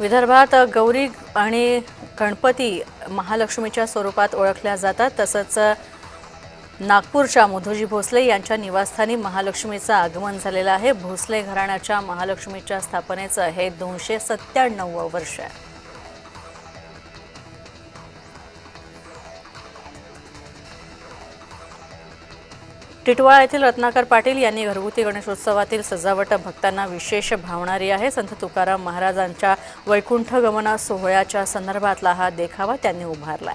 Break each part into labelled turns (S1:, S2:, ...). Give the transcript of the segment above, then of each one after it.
S1: विदर्भात गौरी आणि गणपती महालक्ष्मीच्या स्वरूपात ओळखल्या जातात। तसंच नागपूरच्या मधुजी भोसले यांच्या निवासस्थानी महालक्ष्मीचं आगमन झालेलं आहे। भोसले घराण्याच्या महालक्ष्मीच्या स्थापनेचं हे 297वं वर्ष आहे। टिटवाळा येथील रत्नाकर पाटील यांनी घरगुती गणेशोत्सवातील सजावट भक्तांना विशेष भावणारी आहे। संत तुकाराम महाराजांच्या वैकुंठ गमना सोहळ्याच्या संदर्भातला हा देखावा त्यांनी उभारला।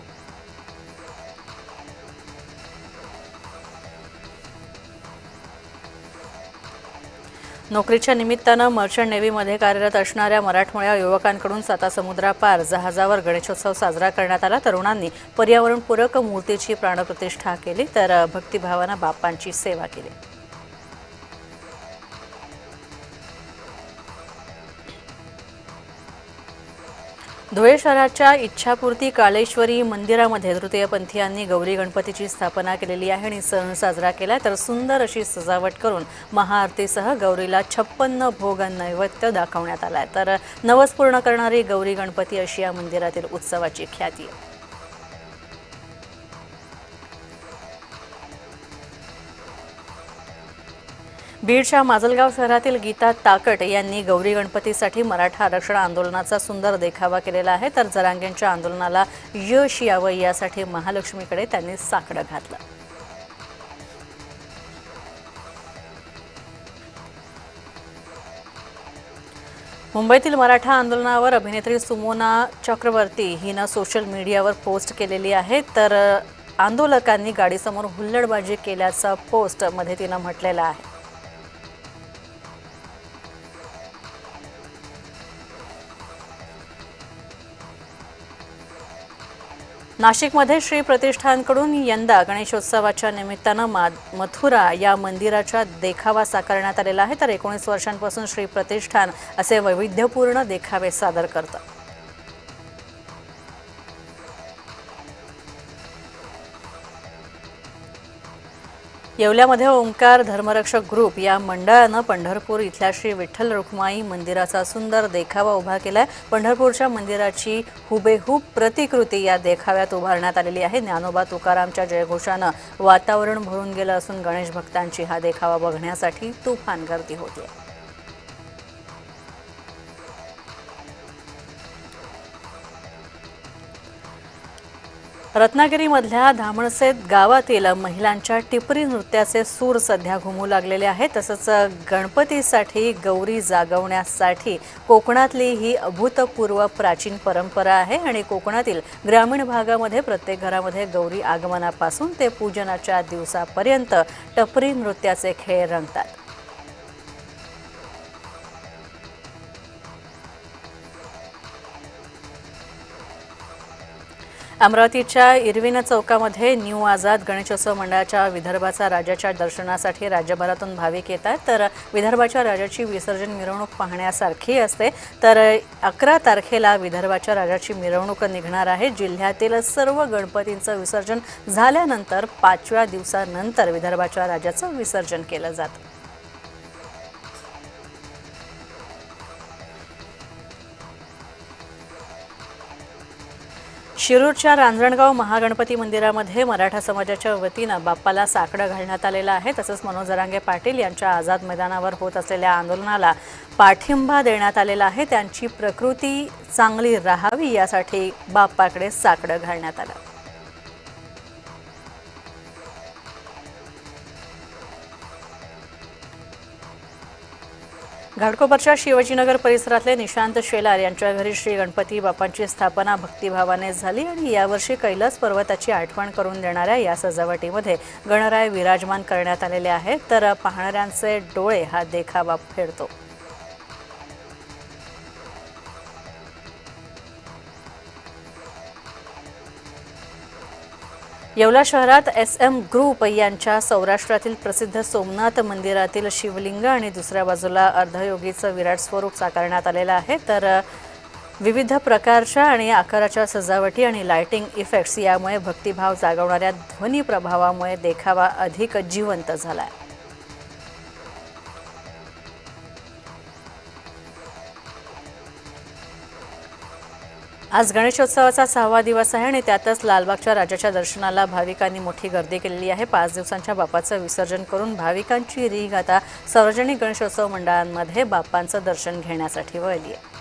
S1: नोकरीच्या निमित्तानं मर्चंट नेव्हीमध्ये कार्यरत असणाऱ्या मराठमोळ्या युवकांकडून सातासमुद्रापार जहाजावर गणेशोत्सव साजरा करण्यात आला। तरुणांनी पर्यावरणपूरक मूर्तीची प्राणप्रतिष्ठा केली तर भक्तिभावानं बाप्पांची सेवा केली। धुळे शहराच्या इच्छापूर्ती काळेश्वरी मंदिरामध्ये तृतीयपंथीयांनी गौरी गणपतीची स्थापना केलेली आहे आणि सण साजरा केला तर सुंदर अशी सजावट करून महाआरतीसह गौरीला 56 भोग नैवेद्य दाखवण्यात आलाय। तर नवस पूर्ण करणारी गौरी गणपती अशी या मंदिरातील उत्सवाची ख्याती आहे। बीडच्या माजलगाव शहरातील गीता ताकट यांनी गौरी गणपतीसाठी मराठा आरक्षण आंदोलनाचा सुंदर देखावा केलेला आहे। तर जरांगेंच्या आंदोलनाला यश यावं यासाठी महालक्ष्मीकडे त्यांनी साकडं घातलं। मुंबईतील मराठा आंदोलनावर अभिनेत्री सुमोना चक्रवर्ती हिनं सोशल मीडियावर पोस्ट केलेली आहे। तर आंदोलकांनी गाडीसमोर हुल्लडबाजी केल्याचा पोस्टमध्ये तिनं म्हटलेलं आहे। नाशिकमध्ये श्री प्रतिष्ठानकडून यंदा गणेशोत्सवाच्या निमित्तानं मथुरा या मंदिराचा देखावा साकारण्यात आलेला आहे। तर 19 वर्षांपासून श्री प्रतिष्ठान असे वैविध्यपूर्ण देखावे सादर करतं। येवल्यामध्ये ओंकार धर्मरक्षक ग्रुप या मंडळानं पंढरपूर इथल्या श्री विठ्ठल रुक्माई मंदिराचा सुंदर देखावा उभा केलाय। पंढरपूरच्या मंदिराची हुबेहूब प्रतिकृती या देखाव्यात उभारण्यात आलेली आहे। ज्ञानोबा तुकारामच्या जयघोषानं वातावरण भरून गेलं असून गणेश भक्तांची हा देखावा बघण्यासाठी तुफान गर्दी होती। रत्नागिरीमधल्या धामणसेत गावातील महिलांच्या टिपरी नृत्याचे सूर सध्या घुमू लागलेले आहेत। तसंच गणपतीसाठी गौरी जागवण्यासाठी कोकणातली ही अभूतपूर्व प्राचीन परंपरा आहे आणि कोकणातील ग्रामीण भागामध्ये प्रत्येक घरामध्ये गौरी आगमनापासून ते पूजनाच्या दिवसापर्यंत टपरी नृत्याचे खेळ रंगतात। अमरावतीच्या इरविन चौकामध्ये न्यू आझाद गणेशोत्सव मंडळाच्या विदर्भाचा राजाच्या दर्शनासाठी राज्यभरातून भाविक येतात। तर विदर्भाच्या राजाची विसर्जन मिरवणूक पाहण्यासारखी असते। तर 11 तारखेला विदर्भाच्या राजाची मिरवणूक निघणार आहे। जिल्ह्यातील सर्व गणपतींचं विसर्जन झाल्यानंतर 5व्या दिवसानंतर विदर्भाच्या राजाचं विसर्जन केलं जातं। शिरूरच्या रांजणगाव महागणपती मंदिरामध्ये मराठा समाजाच्या वतीनं बाप्पाला साकडं घालण्यात आलेलं आहे। तसंच मनोज जरांगे पाटील यांच्या आझाद मैदानावर होत असलेल्या आंदोलनाला पाठिंबा देण्यात आलेला आहे। त्यांची प्रकृती चांगली राहावी यासाठी बाप्पाकडे साकडं घालण्यात आलं। घाटकोपरच्या शिवाजीनगर परिसरातले निशांत शेलार यांच्या घरी श्री गणपती बाप्पांची स्थापना भक्तिभावाने झाली आणि यावर्षी कैलास पर्वताची आठवण करून देणाऱ्या या सजावटीमध्ये गणराय विराजमान करण्यात आलेले आहेत। तर पाहणाऱ्यांचे डोळे हा देखावा फेडतो। येवला शहरात SM ग्रुप यांच्या सौराष्ट्रातील प्रसिद्ध सोमनाथ मंदिरातील शिवलिंग आणि दुसऱ्या बाजूला अर्धयोगीचं विराट स्वरूप साकारण्यात आलेलं आहे। तर विविध प्रकारच्या आणि आकाराच्या सजावटी आणि लाइटिंग इफेक्ट्स यामुळे भक्तिभाव जागवणाऱ्या ध्वनी प्रभावामुळे देखावा अधिक जिवंत झाला। आज गणेशोत्सवाचा 6वा दिवस आहे आणि त्यातच लालबागच्या राजाच्या दर्शनाला भाविकांनी मोठी गर्दी केलेली आहे। 5 दिवसांच्या बाप्पाचं विसर्जन करून भाविकांची रीघ आता सार्वजनिक गणेशोत्सव मंडळांमध्ये बाप्पांचं दर्शन घेण्यासाठी वळली आहे।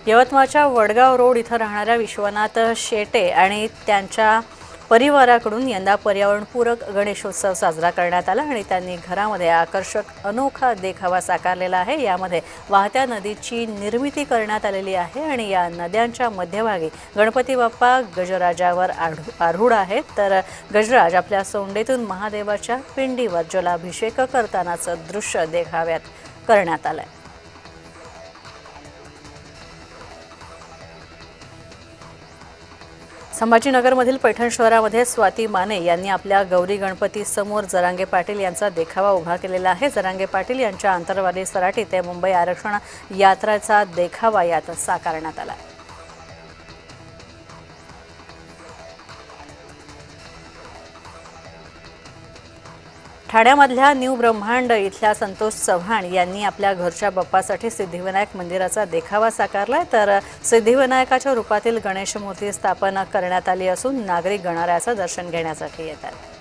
S1: यवतमाळच्या वडगाव रोड इथं राहणाऱ्या विश्वनाथ शेटे आणि त्यांच्या परिवाराकडून यंदा पर्यावरणपूरक गणेशोत्सव साजरा करण्यात आला आणि त्यांनी घरामध्ये आकर्षक अनोखा देखावा साकारलेला आहे। यामध्ये वाहत्या नदीची निर्मिती करण्यात आलेली आहे आणि या नद्यांच्या मध्यभागी गणपती बाप्पा गजराजावर आरूढ आहेत, तर गजराज आपल्या सोंडेतून महादेवाच्या पिंडीवर जलाभिषेक करतानाचं दृश्य देखाव्यात करण्यात आलंय। संभाजीनगरमधील पैठण शहरामध्ये स्वाती माने यांनी आपल्या गौरी गणपती समोर जरांगे पाटील यांचा देखावा उभा केलेला आहे। जरांगे पाटील यांच्या आंतरवाली सराटी ते मुंबई आरक्षण यात्रेचा देखावा यात साकारण्यात आला। ठाण्यामधल्या न्यू ब्रह्मांड इथल्या संतोष चव्हाण यांनी आपल्या घरच्या बाप्पासाठी सिद्धिविनायक मंदिराचा देखावा साकारलाय, तर सिद्धिविनायकाच्या रूपातील गणेश मूर्ती स्थापना करण्यात आली असून नागरिक गणरायाचं दर्शन घेण्यासाठी येतात।